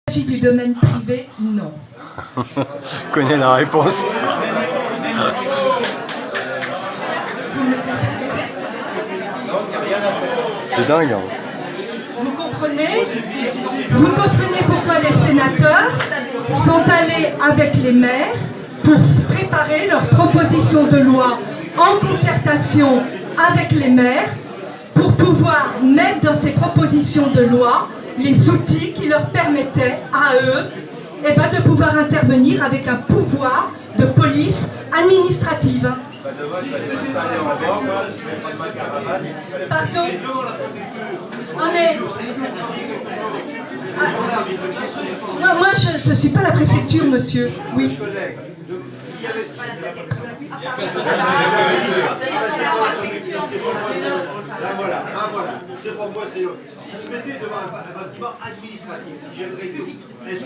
s'agit du domaine privé, non. Je connais la réponse. C'est dingue. Hein. Vous comprenez pourquoi les sénateurs sont allés avec les maires pour préparer leurs propositions de loi en concertation avec les maires pour pouvoir mettre dans ces propositions de loi les outils qui leur permettaient à eux de pouvoir intervenir avec un pouvoir de police administrative. Pardon. Moi, je ne suis pas la préfecture, monsieur. Oui. Voilà. C'est pour moi, si se mettait devant un bâtiment administratif, est-ce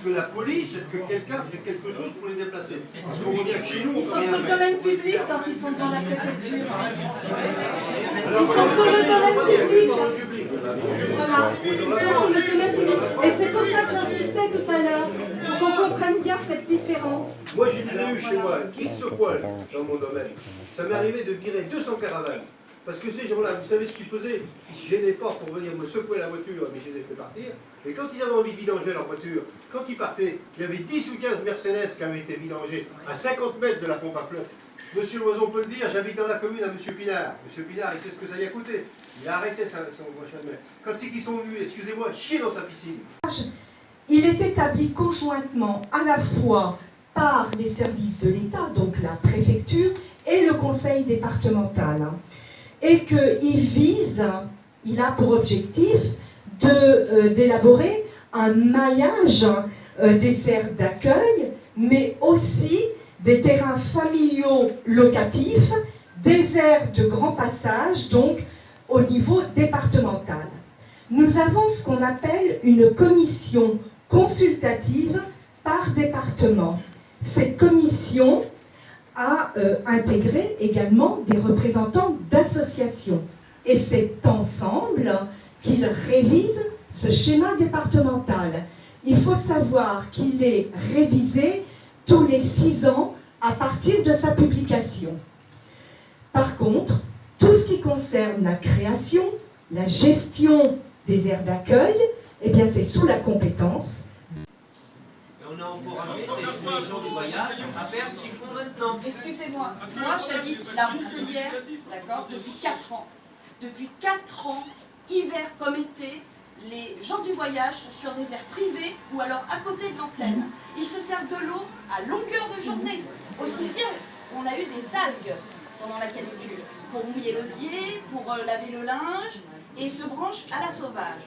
que la police, est-ce que quelqu'un fait quelque chose pour les déplacer? Parce qu'on voit bien que chez nous, on Ils peut sont rien sur le faire. domaine public quand ils sont devant la préfecture. Ils sont sur le domaine public. Voilà. Ils sont sur le domaine public. Et c'est pour ça que j'insistais tout à l'heure, pour qu'on comprenne bien cette différence. Moi, j'ai déjà eu chez moi X fois dans mon domaine. Ça m'est arrivé de virer 200 caravanes. Parce que ces gens-là, vous savez ce qu'ils faisaient? Ils se gênaient pas pour venir me secouer la voiture, mais je les ai fait partir. Et quand ils avaient envie de vidanger leur voiture, quand ils partaient, il y avait 10 ou 15 Mercedes qui avaient été vidangés à 50 mètres de la pompe à flotte. Monsieur Loison peut le dire, j'habite dans la commune à Monsieur Pinard. Monsieur Pinard, il sait ce que ça y a coûté. Il a arrêté son machin de mer. Quand c'est qu'ils sont venus, excusez-moi, chier dans sa piscine. Il est établi conjointement à la fois par les services de l'État, donc la préfecture, et le conseil départemental. Et qu'il a pour objectif d'élaborer un maillage des aires d'accueil, mais aussi des terrains familiaux locatifs, des aires de grand passage, donc au niveau départemental. Nous avons ce qu'on appelle une commission consultative par département. Cette commission a intégré également des représentants d'associations. Et c'est ensemble qu'ils révisent ce schéma départemental. Il faut savoir qu'il est révisé tous les 6 ans à partir de sa publication. Par contre, tout ce qui concerne la création, la gestion des aires d'accueil, eh bien c'est sous la compétence. On a encouragé les gens du voyage à faire ce qu'ils font maintenant. Excusez-moi, moi j'habite la Rousselière, d'accord, depuis 4 ans. Depuis 4 ans, hiver comme été, les gens du voyage sont sur des aires privées ou alors à côté de l'antenne. Ils se servent de l'eau à longueur de journée. Aussi bien, on a eu des algues pendant la canicule pour mouiller l'osier, pour laver le linge et se branchent à la sauvage.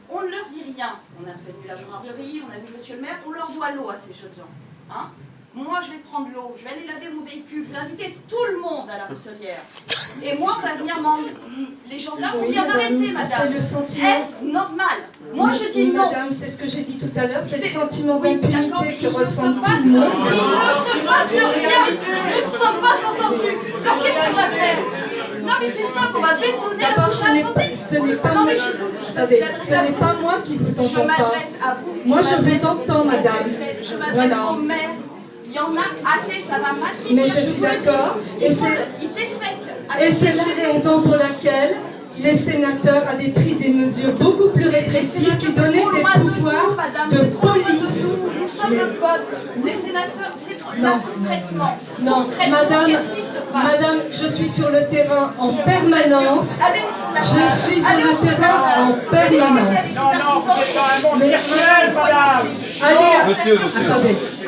On ne leur dit rien. On a prévenu la gendarmerie, on a vu monsieur le maire, on leur doit l'eau à ces jeunes gens. Hein? Moi, je vais prendre l'eau, je vais aller laver mon véhicule, je vais inviter tout le monde à la Rousselière. Et moi, on va venir les gendarmes vont venir m'arrêter, madame. Est-ce normal? Moi, je dis non. Madame, c'est ce que j'ai dit tout à l'heure, c'est le sentiment Oui, d'impunité que ressent tout passe, le monde. il ne se passe rien. Nous ne sommes pas entendus. Alors, qu'est-ce qu'on va faire? Non, mais c'est ça qu'on va bétonner la bouche à incendie. Ce n'est pas, moi qui vous entends pas. Je m'adresse à vous. Moi, je vous entends, madame. Je m'adresse au maire. Il y en a assez, ça va mal finir. Mais je suis d'accord. Et c'est la raison pour laquelle les sénateurs avaient pris des mesures beaucoup plus répressives qui donnaient des pouvoirs de police. Nous sommes le peuple. Les sénateurs, c'est trop là concrètement. Non, madame, qu'est-ce qui se passe? madame, je suis sur le terrain en permanence. Allez au fond de la Je salle. suis sur Allez au le fond de la terrain salle. en permanence.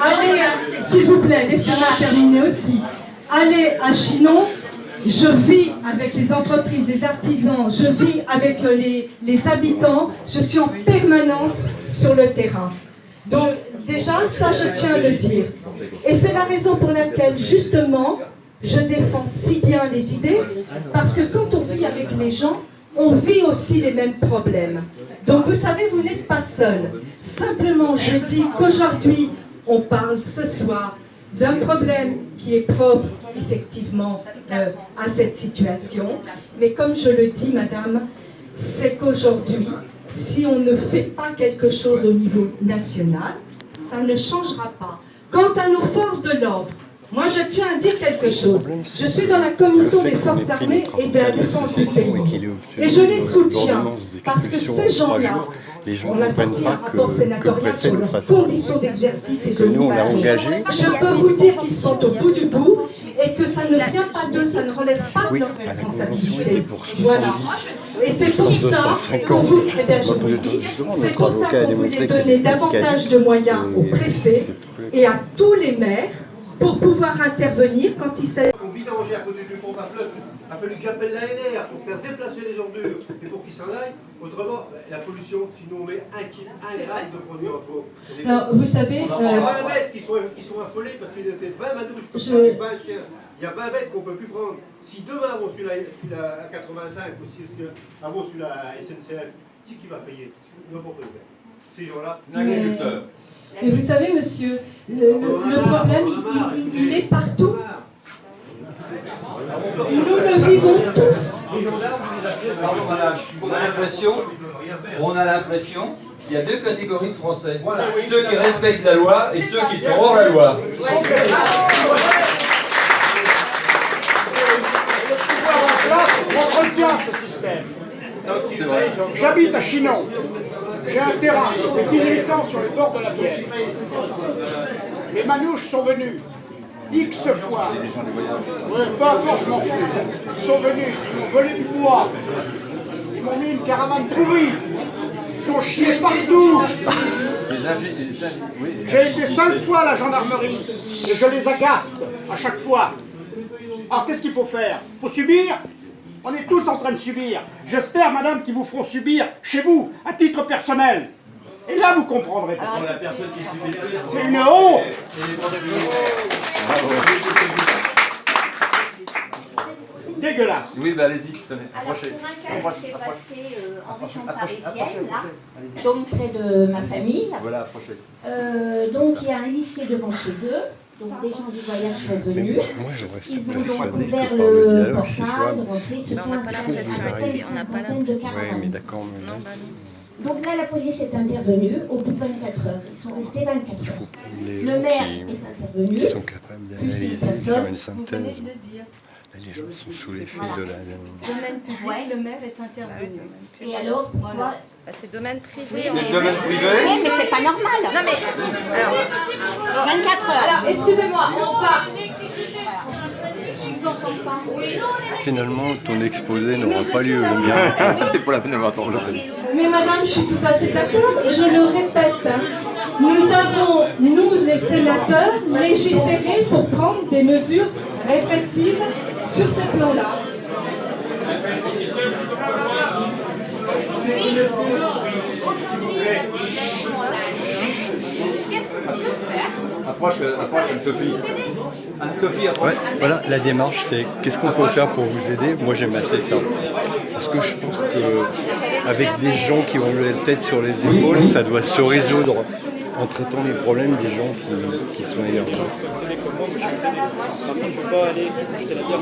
Allez, s'il vous plaît, laissez-moi terminer aussi. Allez à Chinon, je vis avec les entreprises, les artisans, je vis avec les habitants, je suis en permanence sur le terrain. Donc déjà, ça je tiens à le dire. Et c'est la raison pour laquelle, justement, je défends si bien les idées, parce que quand on vit avec les gens, on vit aussi les mêmes problèmes. Donc vous savez, vous n'êtes pas seul. Simplement, je dis qu'aujourd'hui, on parle ce soir d'un problème qui est propre, effectivement, à cette situation. Mais comme je le dis, madame, c'est qu'aujourd'hui, si on ne fait pas quelque chose au niveau national, ça ne changera pas. Quant à nos forces de l'ordre, moi je tiens à dire quelque chose. Je suis dans la commission des forces armées et de la défense du pays. Et je les soutiens parce que ces gens-là, on a sorti un rapport sénatorial sur leurs conditions d'exercice et de mission. Je peux vous dire qu'ils sont au bout du bout et que ça ne vient pas d'eux, ça ne relève pas de leur responsabilité. Voilà. Et c'est pour ça qu'on vous, eh bien, je vous le dis, c'est pour ça qu'on voulait donner davantage de moyens aux préfets et à tous les maires pour pouvoir intervenir quand il s'agit. On vidangeait à côté du pompe à flotte, il a fallu que j'appelle l'ANR pour faire déplacer les ordures et pour qu'ils s'en aillent. Autrement, la pollution, sinon on met un gramme de produit en trop. Alors, vous savez, Il y a 20 bêtes qui sont affolés parce qu'il était 20 manouches, il y a 20 bêtes qu'on ne peut plus prendre. Si demain on suit la 85 ou si on suit la SNCF, qui va payer? N'importe quoi. Ces gens-là. mais vous savez, monsieur, le problème, il est partout. Nous le vivons tous. On a l'impression qu'il y a deux catégories de Français. Ceux qui respectent la loi et ceux qui sont hors la loi. On retient ce système. J'habite à Chinon. J'ai un terrain, j'ai 18 ans sur les bords de la Vienne. Les manouches sont venus X fois. Ouais, peu importe, je m'en fous. Ils sont venus, ils m'ont volé du bois. Ils m'ont mis une caravane pourrie. Ils ont chié partout. J'ai été 5 fois à la gendarmerie et je les agace à chaque fois. Alors qu'est-ce qu'il faut faire? Il faut subir? On est tous en train de subir. J'espère, madame, qu'ils vous feront subir chez vous, à titre personnel. Et là, vous comprendrez. C'est une honte. Dégueulasse. Oui, bah allez-y, tenez, Alors, approchez. pour un cas qui s'est passé en région parisienne, là, donc près de ma famille. Voilà, approchez. Donc il y a un lycée devant chez eux, donc des gens du voyage sont venus. Ils ont donc ouvert le portail, rentré, se sont installés à une trentaine de caravanes. Donc là, la police est intervenue au bout de 24 heures. Ils sont restés 24 heures. Le maire est intervenu. Ils sont capables d'analyser, faire une synthèse. Les gens sont sous l'effet de la... Domaine public, le maire est intervenu. Et alors, pourquoi c'est domaine privé. Le domaine privé. Oui, mais c'est pas normal. Non mais... Alors, 24 heures. alors excusez-moi, on va... Je vous entends pas. Oui. Finalement, ton exposé n'aura pas lieu, le mien. C'est pour la peine d'avoir ton Mais madame, je suis tout à fait d'accord, et je le répète, nous avons, nous les sénateurs, légiféré pour prendre des mesures répressives sur ces plans-là. Qu'est-ce qu'on peut faire? Approche Anne-Sophie. Anne-Sophie, approche. Ouais, voilà, la démarche, c'est qu'est-ce qu'on peut faire pour vous aider? Moi, j'aime assez ça. Parce que je pense qu'avec des gens qui ont la tête sur les épaules, ça doit se résoudre en traitant les problèmes des gens qui sont ailleurs. C'est des commandes, je suis aider. Par contre, je ne veux pas aller jeter la bière.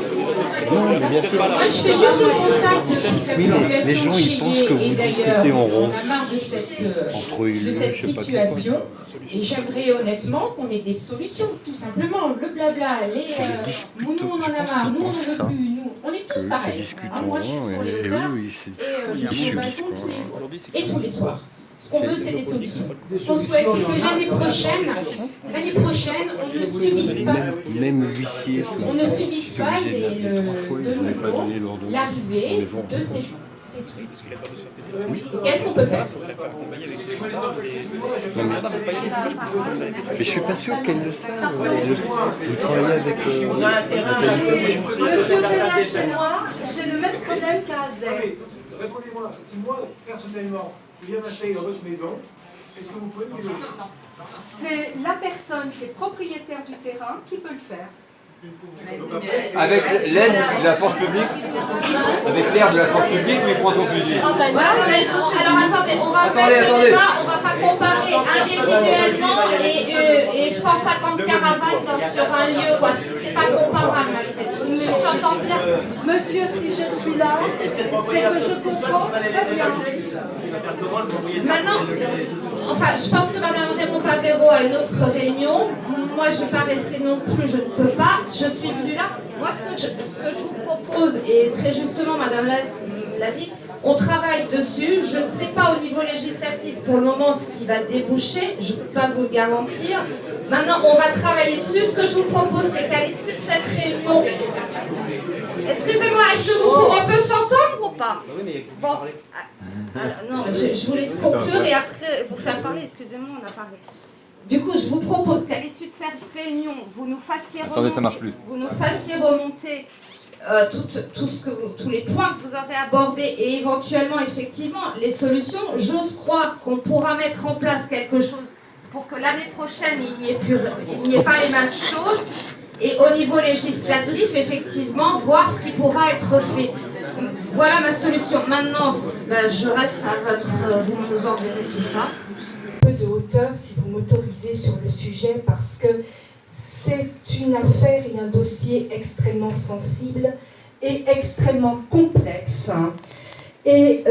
Non, mais bien sûr. Moi, je fais juste le constat que Oui, mais les gens, ils pensent que vous discutez en rond. On a marre de cette situation et j'aimerais honnêtement qu'on ait des solutions, tout simplement. Le blabla, nous on en a marre, nous on ne veut plus, nous, on est tous pareils. Moi, je suis sur les hauteurs et je me bats tous les jours et tous les soirs. Ce qu'on veut, c'est des solutions. Ce qu'on souhaite, c'est que l'année prochaine, on ne subisse pas, on ne subisse pas l'arrivée de ces gens. C'est tout. Qu'est-ce qu'on peut faire? Mais je suis pas sûr qu'elle le sache. Vous travaillez avec... Monsieur Bernard, chez moi, j'ai le même problème qu'à Azek. Répondez-moi, si moi, personnellement, je viens m'installer dans votre maison, est-ce que vous pouvez me loger? C'est la personne qui est propriétaire du terrain qui peut le faire. Avec l'aide de la force publique, avec l'aide de la force publique, mais il prend son fusil. Alors attendez, on va faire le débat, on va pas comparer individuellement les 150 caravanes sur un lieu, quoi. C'est pas comparable. j'entends bien. Monsieur, si je suis là, c'est que je comprends très bien. Maintenant, enfin, je pense que Madame Raymond Pavero a une autre réunion. Moi, je ne vais pas rester non plus, je ne peux pas. Je suis venue là. Moi, ce que je vous propose, et très justement, Madame l'a dit, on travaille dessus. Je ne sais pas au niveau législatif pour le moment ce qui va déboucher. Je ne peux pas vous le garantir. Maintenant, on va travailler dessus. Ce que je vous propose, c'est qu'à l'issue de cette réunion... Excusez-moi, est-ce que on peut s'entendre ou pas? Bon. Alors, non, je vous laisse conclure et après vous faire parler. Excusez-moi, on a parlé. Du coup, je vous propose qu'à l'issue de cette réunion, vous nous fassiez remonter... Attendez, ça marche plus. Vous nous fassiez remonter tous les points que vous aurez abordés et éventuellement, effectivement, les solutions. J'ose croire qu'on pourra mettre en place quelque chose pour que l'année prochaine, il n'y ait pas les mêmes choses. Et au niveau législatif, effectivement, voir ce qui pourra être fait. Voilà ma solution. Maintenant, je reste à votre... vous nous enverrez tout ça. Un peu de hauteur, si vous m'autorisez, sur le sujet, parce que c'est une affaire et un dossier extrêmement sensible et extrêmement complexe, hein, et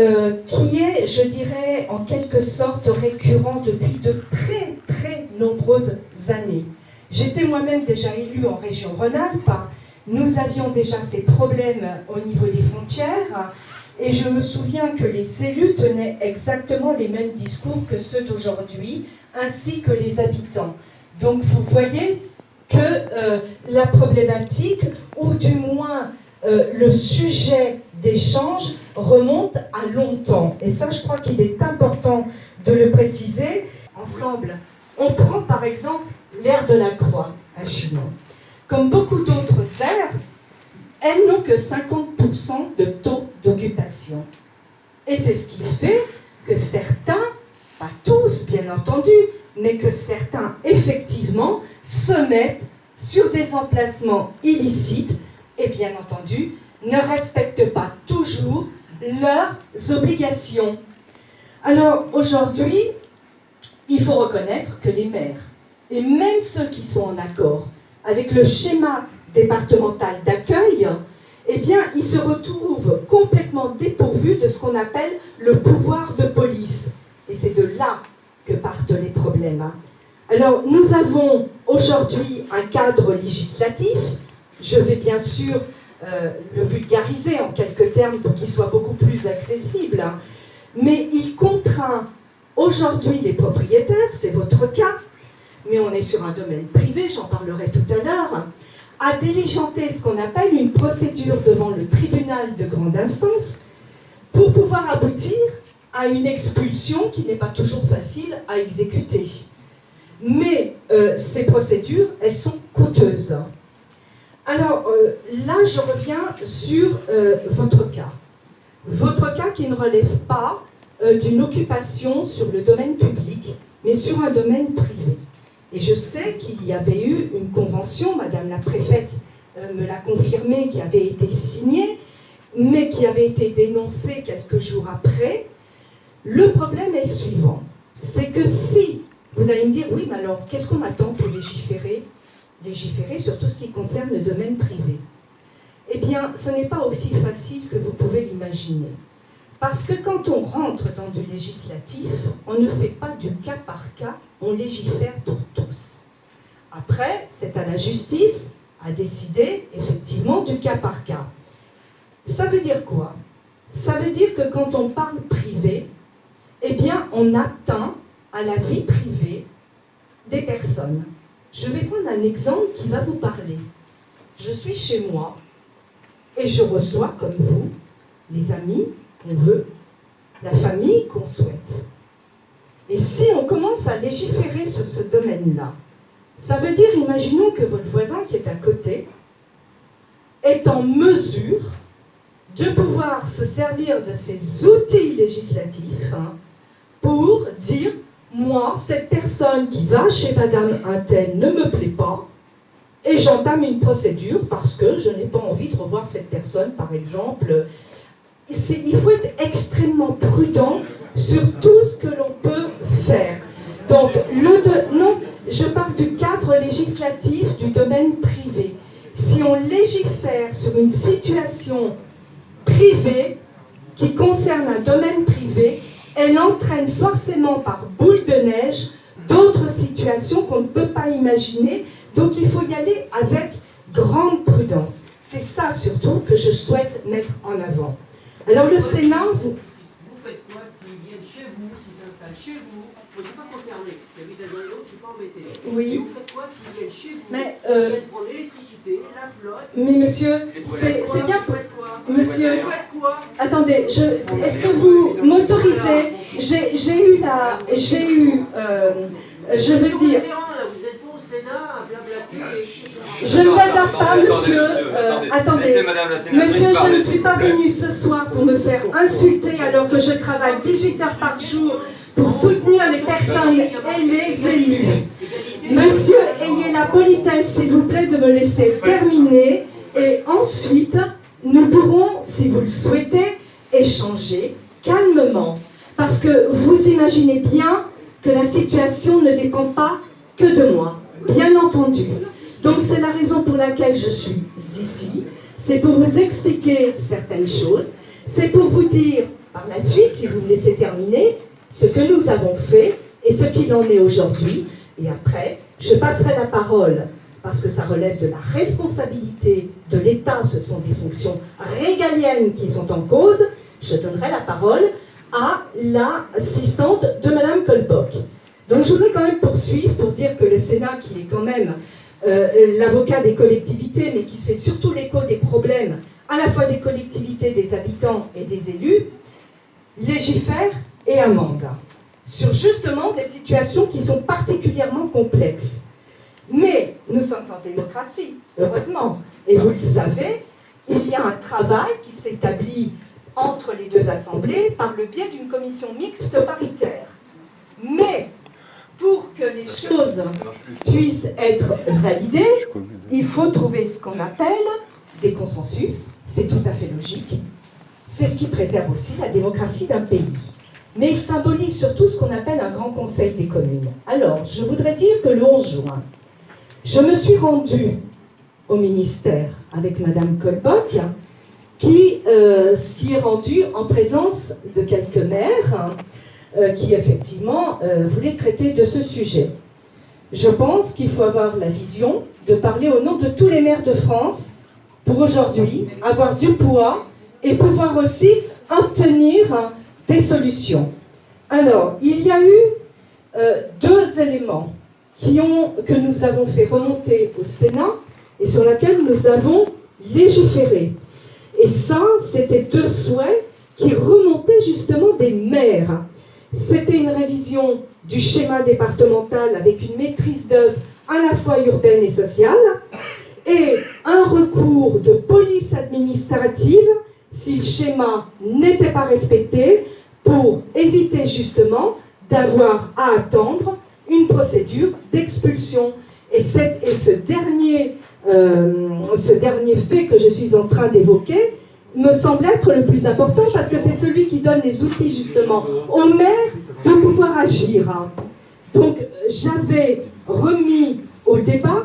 qui est, je dirais, en quelque sorte récurrent depuis de très, très nombreuses années. J'étais moi-même déjà élue en région Rhône-Alpes. Nous avions déjà ces problèmes au niveau des frontières et je me souviens que les élus tenaient exactement les mêmes discours que ceux d'aujourd'hui, ainsi que les habitants. Donc vous voyez que la problématique, ou du moins le sujet d'échange, remonte à longtemps. Et ça, je crois qu'il est important de le préciser. Ensemble, on prend par exemple l'aire de la Croix à Chinon. Comme beaucoup d'autres aires, elles n'ont que 50% de taux d'occupation. Et c'est ce qui fait que certains, pas tous bien entendu, mais que certains effectivement se mettent sur des emplacements illicites et bien entendu ne respectent pas toujours leurs obligations. Alors aujourd'hui, il faut reconnaître que les maires, et même ceux qui sont en accord avec le schéma départemental d'accueil, eh bien, ils se retrouvent complètement dépourvus de ce qu'on appelle le pouvoir de police. Et c'est de là que partent les problèmes. Alors, nous avons aujourd'hui un cadre législatif. Je vais bien sûr le vulgariser en quelques termes pour qu'il soit beaucoup plus accessible. Mais il contraint aujourd'hui les propriétaires, c'est votre cas, mais on est sur un domaine privé, j'en parlerai tout à l'heure, à diligenter ce qu'on appelle une procédure devant le tribunal de grande instance pour pouvoir aboutir à une expulsion qui n'est pas toujours facile à exécuter. Mais ces procédures, elles sont coûteuses. Alors là, je reviens sur votre cas. Votre cas qui ne relève pas d'une occupation sur le domaine public, mais sur un domaine privé. Et je sais qu'il y avait eu une convention, Madame la préfète me l'a confirmé, qui avait été signée, mais qui avait été dénoncée quelques jours après. Le problème est le suivant, c'est que si, vous allez me dire, oui, mais alors, qu'est-ce qu'on attend pour légiférer sur tout ce qui concerne le domaine privé? Eh bien, ce n'est pas aussi facile que vous pouvez l'imaginer. Parce que quand on rentre dans du législatif, on ne fait pas du cas par cas, on légifère pour tous. Après, c'est à la justice à décider effectivement du cas par cas. Ça veut dire quoi? Ça veut dire que quand on parle privé, eh bien, on atteint à la vie privée des personnes. Je vais prendre un exemple qui va vous parler. Je suis chez moi et je reçois, comme vous, les amis qu'on veut, la famille qu'on souhaite. Et si on commence à légiférer sur ce domaine-là, ça veut dire, imaginons que votre voisin qui est à côté est en mesure de pouvoir se servir de ces outils législatifs pour dire, moi, cette personne qui va chez Madame Untel ne me plaît pas, et j'entame une procédure parce que je n'ai pas envie de revoir cette personne, par exemple. Il faut être extrêmement prudent sur tout ce que l'on peut faire. Donc, non, je parle du cadre législatif du domaine privé. Si si on légifère sur une situation privée qui concerne un domaine privé, elle entraîne forcément par boule de neige d'autres situations qu'on ne peut pas imaginer. Donc il faut y aller avec grande prudence. C'est ça surtout que je souhaite mettre en avant. Alors le Sénat... Vous faites quoi s'ils viennent chez vous, s'ils s'installent chez vous? Moi je ne suis pas concerné, j'habite à Noyon, je ne suis pas embêté. Oui. Et vous faites quoi s'ils viennent chez vous? Mais, ils viennent prendre l'électricité, la flotte... Mais monsieur, c'est bien pour... Monsieur, vous faites quoi? attendez, est-ce que vous m'autorisez? J'ai eu la... je veux dire... Vous êtes au Sénat à blablater. Je ne m'adapte pas, monsieur. Attendez, monsieur, je ne suis pas venu ce soir pour me faire insulter alors que je travaille 18 heures par jour pour soutenir les personnes et les élus. Monsieur, ayez la politesse, s'il vous plaît, de me laisser terminer et ensuite, nous pourrons, si vous le souhaitez, échanger calmement. Parce que vous imaginez bien que la situation ne dépend pas que de moi, bien entendu. Donc c'est la raison pour laquelle je suis ici, c'est pour vous expliquer certaines choses, c'est pour vous dire par la suite, si vous me laissez terminer, ce que nous avons fait et ce qu'il en est aujourd'hui. Et après, je passerai la parole, parce que ça relève de la responsabilité de l'État, ce sont des fonctions régaliennes qui sont en cause, je donnerai la parole à l'assistante de Madame Kolbock. Donc je voudrais quand même poursuivre pour dire que le Sénat, qui est quand même l'avocat des collectivités, mais qui se fait surtout l'écho des problèmes, à la fois des collectivités, des habitants et des élus, légifère et amende, sur justement des situations qui sont particulièrement complexes. Mais nous sommes en démocratie, heureusement, et vous le savez, il y a un travail qui s'établit entre les deux assemblées par le biais d'une commission mixte paritaire. Mais pour que les choses puissent être validées, il faut trouver ce qu'on appelle des consensus. C'est tout à fait logique. C'est ce qui préserve aussi la démocratie d'un pays. Mais il symbolise surtout ce qu'on appelle un grand conseil des communes. Alors, je voudrais dire que le 11 juin, je me suis rendue au ministère avec Madame Kolbock, qui s'y est rendue en présence de quelques maires qui effectivement voulaient traiter de ce sujet. Je pense qu'il faut avoir la vision de parler au nom de tous les maires de France pour aujourd'hui avoir du poids et pouvoir aussi obtenir des solutions. Alors, il y a eu deux éléments que nous avons fait remonter au Sénat et sur lesquels nous avons légiféré. Et ça, c'était deux souhaits qui remontaient justement des maires. C'était une révision du schéma départemental avec une maîtrise d'œuvre à la fois urbaine et sociale, et un recours de police administrative si le schéma n'était pas respecté, pour éviter justement d'avoir à attendre une procédure d'expulsion. Et ce dernier fait que je suis en train d'évoquer me semble être le plus important parce que c'est celui qui donne les outils justement aux maires de pouvoir agir. Donc j'avais remis au débat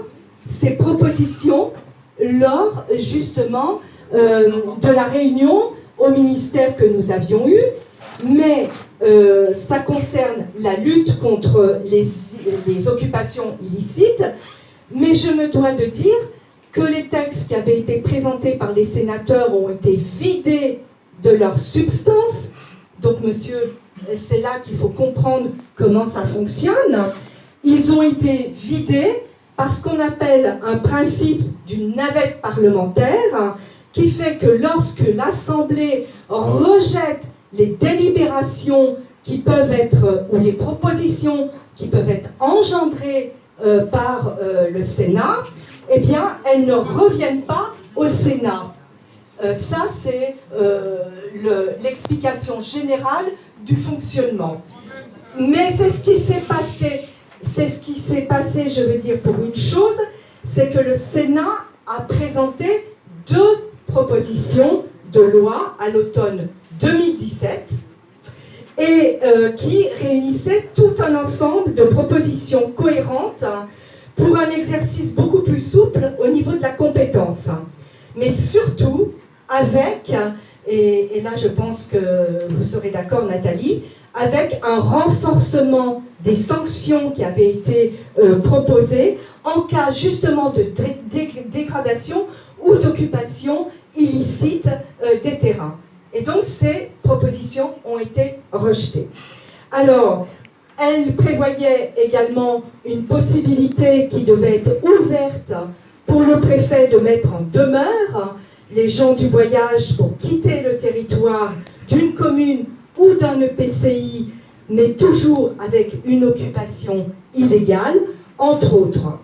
ces propositions lors justement de la réunion au ministère que nous avions eue, mais ça concerne la lutte contre les occupations illicites, mais je me dois de dire que les textes qui avaient été présentés par les sénateurs ont été vidés de leur substance. Donc, monsieur, c'est là qu'il faut comprendre comment ça fonctionne. Ils ont été vidés par ce qu'on appelle un principe d'une navette parlementaire qui fait que lorsque l'Assemblée rejette les délibérations qui peuvent être, ou les propositions qui peuvent être engendrées par le Sénat, eh bien, elles ne reviennent pas au Sénat. Ça, c'est l'explication générale du fonctionnement. Mais c'est ce qui s'est passé. C'est ce qui s'est passé, je veux dire, pour une chose, c'est que le Sénat a présenté deux propositions de loi à l'automne 2017 et qui réunissaient tout un ensemble de propositions cohérentes pour un exercice beaucoup plus souple au niveau de la compétence. Mais surtout avec, et là je pense que vous serez d'accord Nathalie, avec un renforcement des sanctions qui avaient été proposées en cas justement de dégradation ou d'occupation illicite des terrains. Et donc ces propositions ont été rejetées. Alors, elle prévoyait également une possibilité qui devait être ouverte pour le préfet de mettre en demeure les gens du voyage pour quitter le territoire d'une commune ou d'un EPCI, mais toujours avec une occupation illégale, entre autres.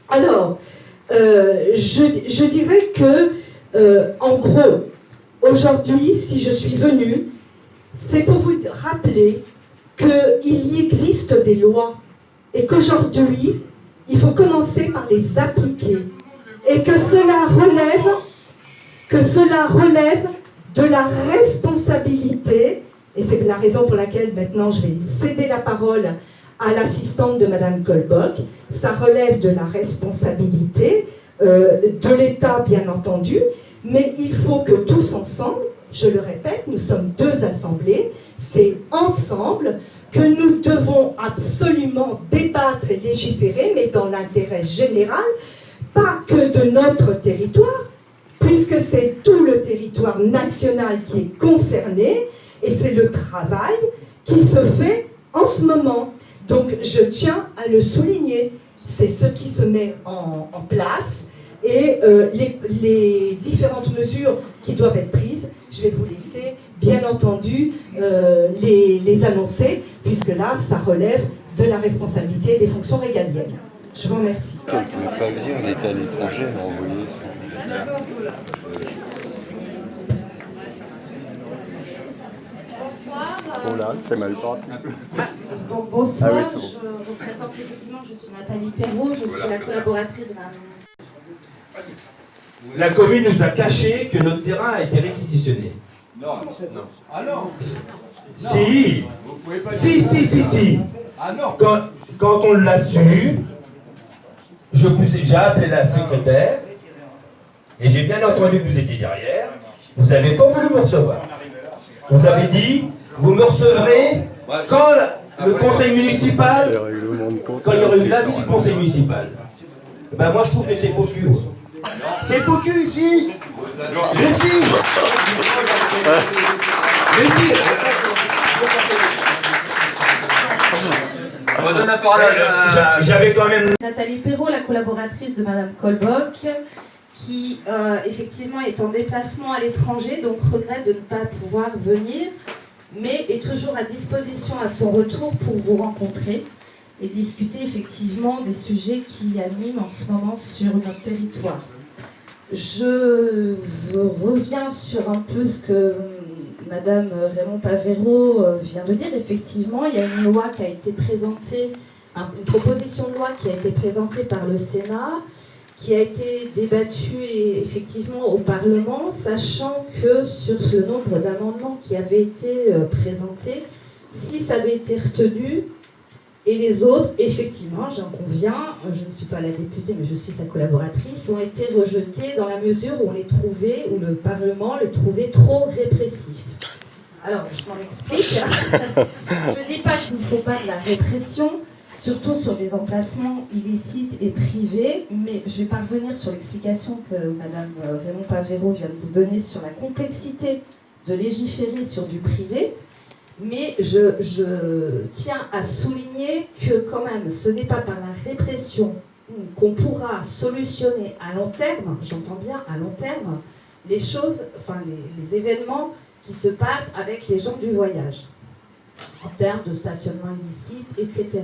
Alors, je dirais que, en gros, aujourd'hui, si je suis venue, c'est pour vous rappeler qu'il existe des lois et qu'aujourd'hui, il faut commencer par les appliquer et que cela relève de la responsabilité, et c'est la raison pour laquelle maintenant je vais céder la parole à l'assistante de Madame Colbock, ça relève de la responsabilité de l'État bien entendu, mais il faut que tous ensemble, je le répète, nous sommes deux assemblées, c'est ensemble que nous devons absolument débattre et légiférer, mais dans l'intérêt général, pas que de notre territoire, puisque c'est tout le territoire national qui est concerné, et c'est le travail qui se fait en ce moment. Donc je tiens à le souligner, c'est ce qui se met en place, et les différentes mesures qui doivent être prises, je vais vous laisser bien entendu les annoncer, puisque là, ça relève de la responsabilité des fonctions régaliennes. Je vous remercie. Quelqu'un n'a pas dit, on était à l'étranger, on a envoyé ce Bonsoir. Oh là, c'est mal parti. Donc, bonsoir, Ah oui, c'est bon. je représente effectivement, je suis Nathalie Perrault, je suis la collaboratrice de la... La commune nous a caché que notre terrain a été réquisitionné. Non. Ah non. Si. Vous pouvez pas Si. Ah non. Quand on l'a su, j'ai appelé la secrétaire et j'ai bien entendu que vous étiez derrière. Vous n'avez pas voulu me recevoir. Vous avez dit, vous me recevrez quand le conseil municipal, quand il y aura eu l'avis du conseil municipal. Ben moi je trouve que c'est faux cul. C'est faux cul ici. Mais si. On donne la parole à... J'avais quand même... Nathalie Perrault, la collaboratrice de Madame Colbock, qui effectivement est en déplacement à l'étranger, donc regrette de ne pas pouvoir venir, mais est toujours à disposition à son retour pour vous rencontrer et discuter effectivement des sujets qui animent en ce moment sur notre territoire. Je reviens sur un peu ce que Madame Raymond Pavero vient de dire. Effectivement, il y a une loi qui a été présentée, une proposition de loi qui a été présentée par le Sénat, qui a été débattue effectivement au Parlement, sachant que sur le nombre d'amendements qui avaient été présentés, 6 avaient été retenus, et les autres, effectivement, j'en conviens, je ne suis pas la députée, mais je suis sa collaboratrice, ont été rejetés dans la mesure où on les trouvait, où le Parlement les trouvait trop répressifs. Alors, je m'en explique. Je ne dis pas qu'il ne faut pas de la répression, surtout sur des emplacements illicites et privés, mais je vais pas revenir sur l'explication que Madame Raymond Pavero vient de vous donner sur la complexité de légiférer sur du privé. Mais je tiens à souligner que quand même, ce n'est pas par la répression qu'on pourra solutionner à long terme, j'entends bien à long terme, les choses, enfin les événements qui se passent avec les gens du voyage, en termes de stationnement illicite, etc.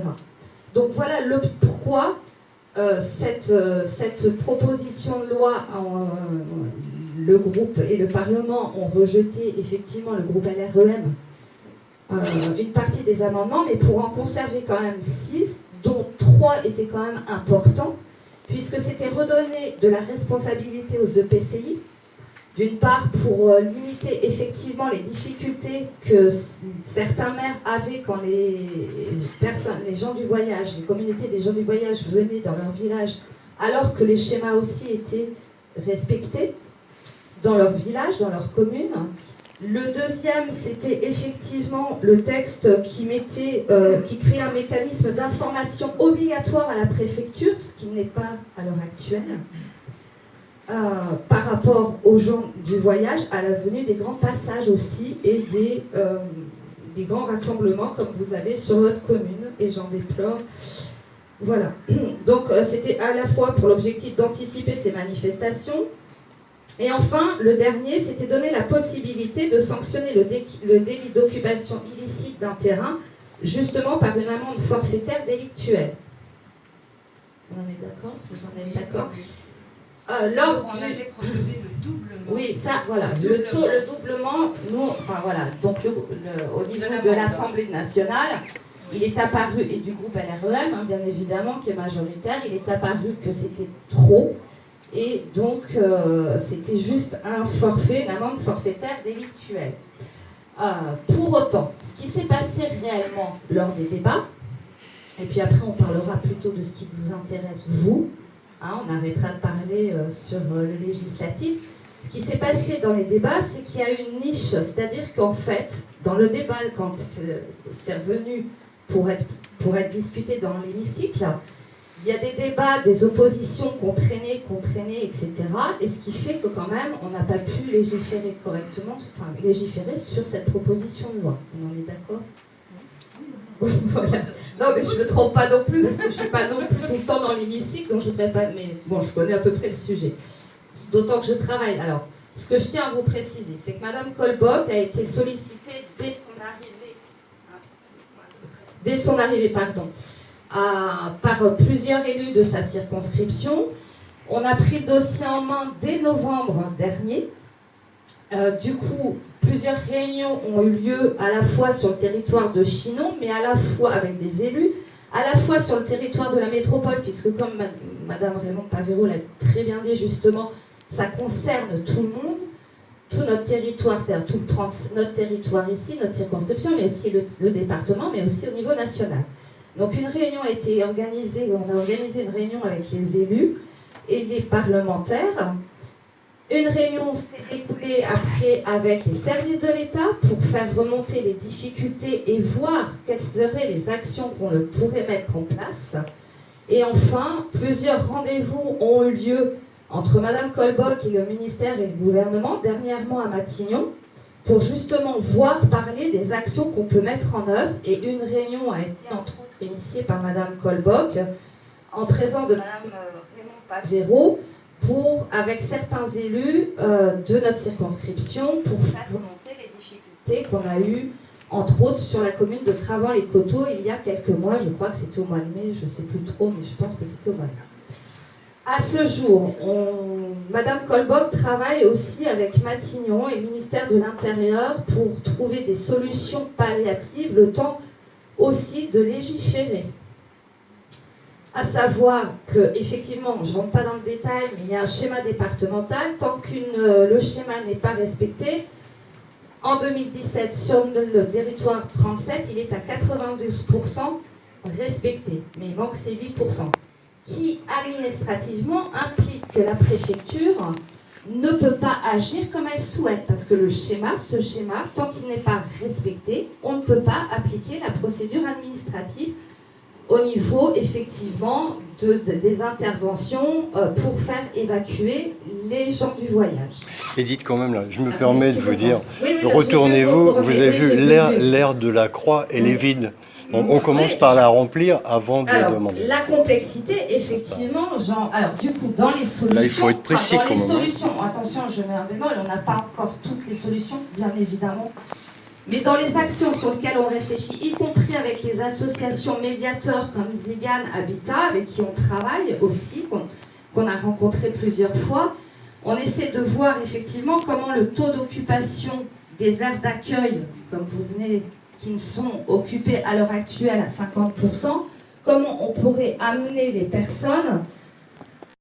Donc voilà pourquoi cette proposition de loi, le groupe et le Parlement ont rejeté effectivement le groupe LREM, une partie des amendements, mais pour en conserver quand même 6, dont 3 étaient quand même importants, puisque c'était redonner de la responsabilité aux EPCI, D'une part, pour limiter effectivement les difficultés que certains maires avaient quand les gens du voyage, les communautés des gens du voyage venaient dans leur village, alors que les schémas aussi étaient respectés dans leur village, dans leur commune. Le deuxième, c'était effectivement le texte qui créait un mécanisme d'information obligatoire à la préfecture, ce qui n'est pas à l'heure actuelle, par rapport aux gens du voyage, à la venue des grands passages aussi et des grands rassemblements comme vous avez sur votre commune, et j'en déplore. Voilà. Donc c'était à la fois pour l'objectif d'anticiper ces manifestations, et enfin, le dernier, c'était donner la possibilité de sanctionner le délit d'occupation illicite d'un terrain, justement par une amende forfaitaire délictuelle. On en est d'accord? Vous en êtes d'accord? On avait proposé le doublement. Oui, ça, voilà, le doublement, nous, enfin voilà, donc au niveau de l'Assemblée nationale, il est apparu, et du groupe LREM, hein, bien évidemment, qui est majoritaire, il est apparu que c'était trop. Et donc, c'était juste une amende forfaitaire délictuelle. Pour autant, ce qui s'est passé réellement lors des débats, et puis après on parlera plutôt de ce qui vous intéresse, vous, hein, on arrêtera de parler sur le législatif. Ce qui s'est passé dans les débats, c'est qu'il y a eu une niche, c'est-à-dire qu'en fait, dans le débat, quand c'est revenu pour être discuté dans l'hémicycle, il y a des débats, des oppositions qu'on traînait, etc. Et ce qui fait que quand même, on n'a pas pu légiférer correctement, enfin légiférer sur cette proposition de loi. On en est d'accord? Voilà. Non, mais je ne me trompe pas non plus, parce que je ne suis pas non plus tout le temps dans l'hémicycle, donc je ne voudrais pas... Mais bon, je connais à peu près le sujet. D'autant que je travaille. Alors, ce que je tiens à vous préciser, c'est que Mme Colbock a été sollicitée dès son arrivée, par plusieurs élus de sa circonscription. On a pris le dossier en main dès novembre dernier. Du coup, plusieurs réunions ont eu lieu à la fois sur le territoire de Chinon, mais à la fois avec des élus, à la fois sur le territoire de la métropole, puisque comme Mme Raymond Pavero l'a très bien dit justement, ça concerne tout le monde, tout notre territoire, c'est-à-dire tout notre territoire ici, notre circonscription, mais aussi le département, mais aussi au niveau national. Donc une réunion a été organisée, on a organisé une réunion avec les élus et les parlementaires. Une réunion s'est déroulée après avec les services de l'État pour faire remonter les difficultés et voir quelles seraient les actions qu'on pourrait mettre en place. Et enfin, plusieurs rendez-vous ont eu lieu entre Mme Colbock et le ministère et le gouvernement, dernièrement à Matignon, pour justement parler des actions qu'on peut mettre en œuvre. Et une réunion a été entre autres initiée par Mme Colbock, en présence de Mme Raymond Pavero, avec certains élus de notre circonscription, pour faire remonter les difficultés qu'on a eues, entre autres sur la commune de Cravant-les-Coteaux, il y a quelques mois, je crois que c'était au mois de mai, je ne sais plus trop, mais je pense que c'était au mois de mai. À ce jour, Mme Colbock travaille aussi avec Matignon et le ministère de l'Intérieur pour trouver des solutions palliatives, le temps aussi de légiférer. À savoir que, effectivement, je ne rentre pas dans le détail, mais il y a un schéma départemental. Tant que le schéma n'est pas respecté, en 2017, sur le territoire 37, il est à 92% respecté, mais il manque ces 8%. Qui administrativement implique que la préfecture ne peut pas agir comme elle souhaite, parce que ce schéma, tant qu'il n'est pas respecté, on ne peut pas appliquer la procédure administrative au niveau, effectivement, des interventions pour faire évacuer les gens du voyage. Et dites quand même, là, je me permets de vous dire, retournez-vous, vous avez vu, l'aire de la croix, elle est vide. On commence par la remplir avant de demander. La complexité, effectivement, alors du coup, dans les solutions... Là, il faut être précis quand même. Attention, je mets un bémol, on n'a pas encore toutes les solutions, bien évidemment. Mais dans les actions sur lesquelles on réfléchit, y compris avec les associations médiateurs comme Zigan Habitat, avec qui on travaille aussi, qu'on a rencontré plusieurs fois, on essaie de voir effectivement comment le taux d'occupation des aires d'accueil, comme vous venez, qui sont occupées à l'heure actuelle à 50%, comment on pourrait amener les personnes